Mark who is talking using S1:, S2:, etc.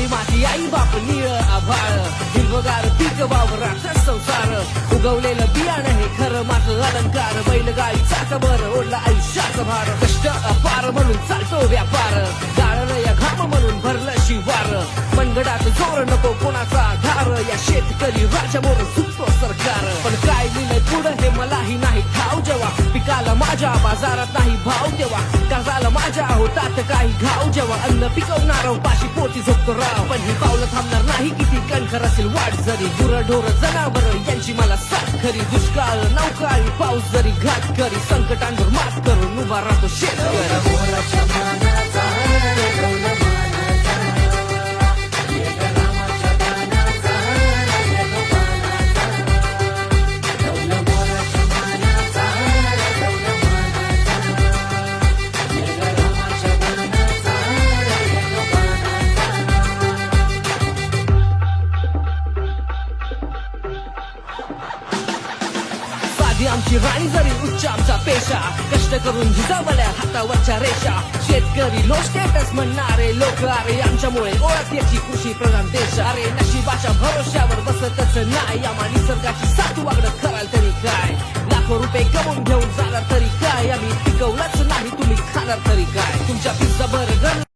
S1: काळी माती आई बाप निळ आभाळ हिरवगार पीक वावराचा संसार उगवलेलं बियाणं हे खरं माझं अलंकार बैलगाडी चाकभर ओढला आयुष्याचा भार कष्ट अपार म्हणून चालतो व्यापार गाळलं या घाम म्हणून भरलं शिवार मनगडात जोर नको कोणाचा धार या शेतकरी राजामोर सुटतो सरकार पण काय लिहिलंय पुढं हे मलाही नाही ठाव जेव्हा पिकाला माझ्या बाजारात नाही भाव तेव्हा कर्जाला माझ्या होतात काही घाव जेव्हा अन्न पिकवणार पाशी पोटी झोपतो राव पण ही पावलं थांबणार नाही किती कणखर असेल वाट जरी गुरढोर जनावर यांची मला साथ खरी दुष्काळ नवकाळी पाऊस जरी घात करी संकटांवर मात करून उभा राहतो शेतकरी आमची राणी जरी उच्च आमचा पेशा कष्ट करून झिजावल्या हातावरच्या रेषा शेतकरी लो स्टेटस म्हणणारे लोक अरे आमच्यामुळे ओळख याची कृषी प्रधान देश अरे नशिबाच्या भरोश्यावर बसतच नाही आम्हा निसर्गाची साथ वागणं कराल तरी काय लाखो रुपये कमवून घेऊन जाणार तरी काय आम्ही पिकवलंच नाही तुम्ही खाणार तरी काय तुमच्या पिझ्झा बर्गर